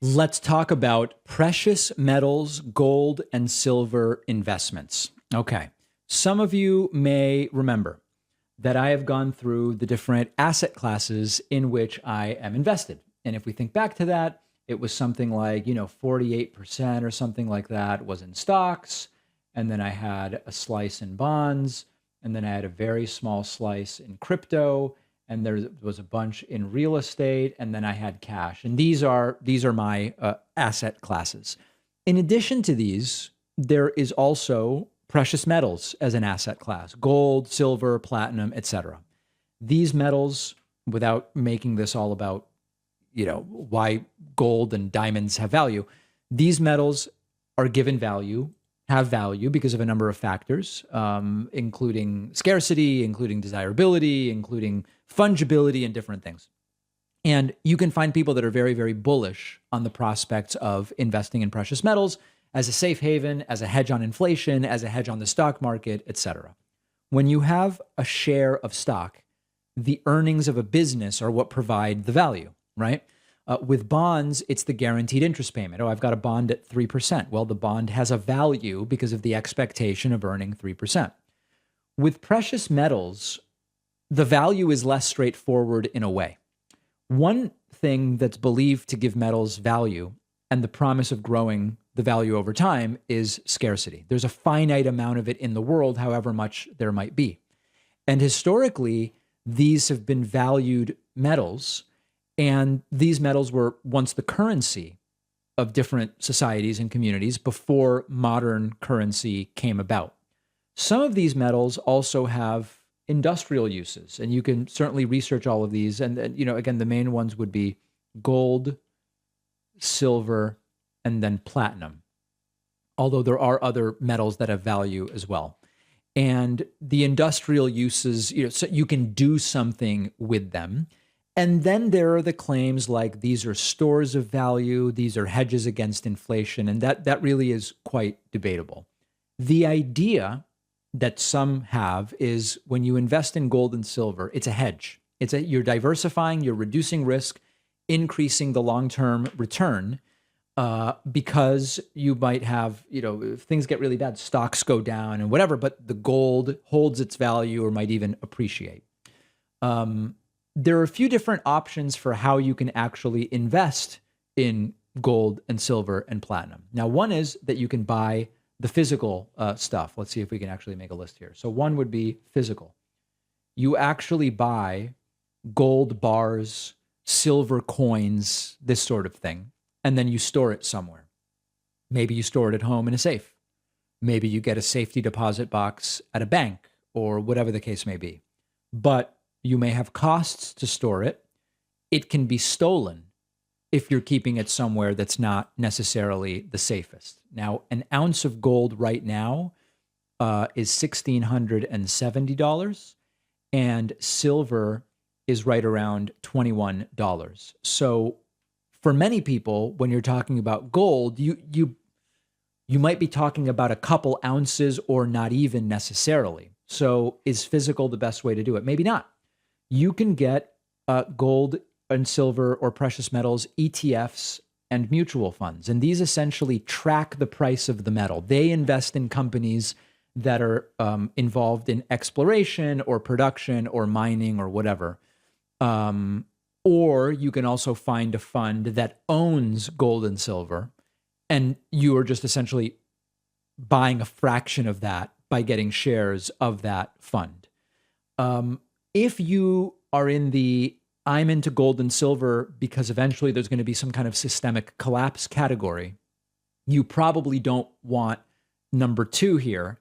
Let's talk about precious metals, gold, and silver investments. Okay. Some of you may remember that I have gone through the different asset classes in which I am invested. And if we think back to that, it was something like, 48% or something like that was in stocks. And then I had a slice in bonds. And then I had a very small slice in crypto. And there was a bunch in real estate. And then I had cash. And these are my asset classes. In addition to these, there is also precious metals as an asset class: gold, silver, platinum, etc. These metals, without making this all about, why gold and diamonds have value, these metals are given value, have value because of a number of factors, including scarcity, including desirability, including fungibility, and different things. And you can find people that are very, very bullish on the prospects of investing in precious metals as a safe haven, as a hedge on inflation, as a hedge on the stock market, et cetera. When you have a share of stock, the earnings of a business are what provide the value, right? With bonds, it's the guaranteed interest payment. Oh, I've got a bond at 3%. Well, the bond has a value because of the expectation of earning 3%. With precious metals, the value is less straightforward in a way. One thing that's believed to give metals value and the promise of growing the value over time is scarcity. There's a finite amount of it in the world, however much there might be. And historically, these have been valued metals, and these metals were once the currency of different societies and communities before modern currency came about. Some of these metals also have industrial uses, and you can certainly research all of these. And again, the main ones would be gold, silver, and then platinum, although there are other metals that have value as well. And the industrial uses, so you can do something with them. And then there are the claims like these are stores of value, these are hedges against inflation, and that really is quite debatable. The idea that some have is when you invest in gold and silver, it's a hedge. You're diversifying, you're reducing risk, increasing the long-term return, because you might have, if things get really bad, stocks go down and whatever, but the gold holds its value or might even appreciate. There are a few different options for how you can actually invest in gold and silver and platinum. Now, one is that you can buy the physical stuff. Let's see if we can actually make a list here. So one would be physical. You actually buy gold bars, silver coins, this sort of thing, and then you store it somewhere. Maybe you store it at home in a safe. Maybe you get a safety deposit box at a bank or whatever the case may be. But you may have costs to store it. It can be stolen if you're keeping it somewhere that's not necessarily the safest. Now, an ounce of gold right now is $1,670, and silver is right around $21. So for many people, when you're talking about gold, you might be talking about a couple ounces or not even necessarily. So is physical the best way to do it? Maybe not. You can get gold and silver or precious metals ETFs and mutual funds. And these essentially track the price of the metal. They invest in companies that are involved in exploration or production or mining or whatever. Or you can also find a fund that owns gold and silver, and you are just essentially buying a fraction of that by getting shares of that fund. If you are in the I'm into gold and silver because eventually there's going to be some kind of systemic collapse category, you probably don't want number two here,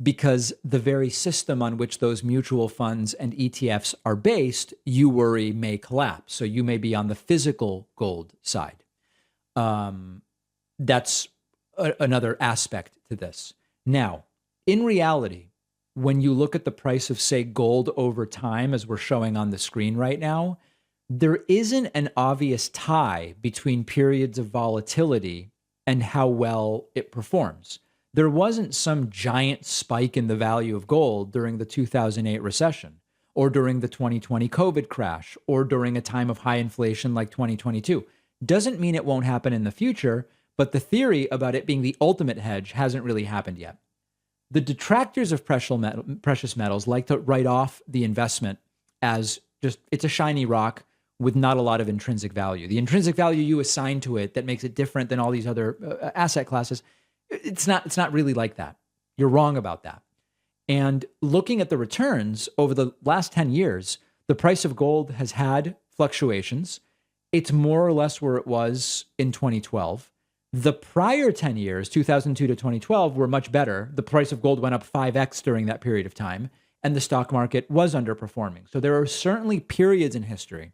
because the very system on which those mutual funds and ETFs are based, you worry may collapse. So you may be on the physical gold side. That's another aspect to this. Now, in reality, when you look at the price of, say, gold over time, as we're showing on the screen right now, there isn't an obvious tie between periods of volatility and how well it performs. There wasn't some giant spike in the value of gold during the 2008 recession, or during the 2020 COVID crash, or during a time of high inflation like 2022. Doesn't mean it won't happen in the future, but the theory about it being the ultimate hedge hasn't really happened yet. The detractors of precious metals like to write off the investment as just it's a shiny rock with not a lot of intrinsic value. The intrinsic value you assign to it that makes it different than all these other asset classes, it's not really like that. You're wrong about that. And looking at the returns over the last 10 years, the price of gold has had fluctuations. It's more or less where it was in 2012. The prior 10 years, 2002 to 2012, were much better. The price of gold went up 5x during that period of time, and the stock market was underperforming. So there are certainly periods in history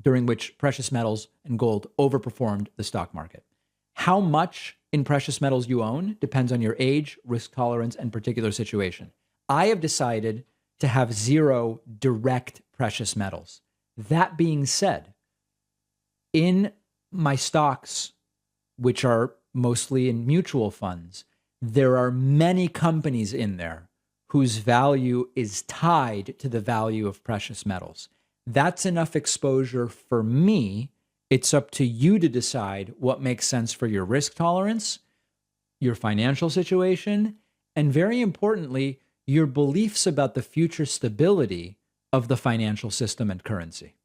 during which precious metals and gold overperformed the stock market. How much in precious metals you own depends on your age, risk tolerance, and particular situation. I have decided to have zero direct precious metals. That being said, in my stocks, which are mostly in mutual funds, there are many companies in there whose value is tied to the value of precious metals. That's enough exposure for me. It's up to you to decide what makes sense for your risk tolerance, your financial situation, and very importantly, your beliefs about the future stability of the financial system and currency.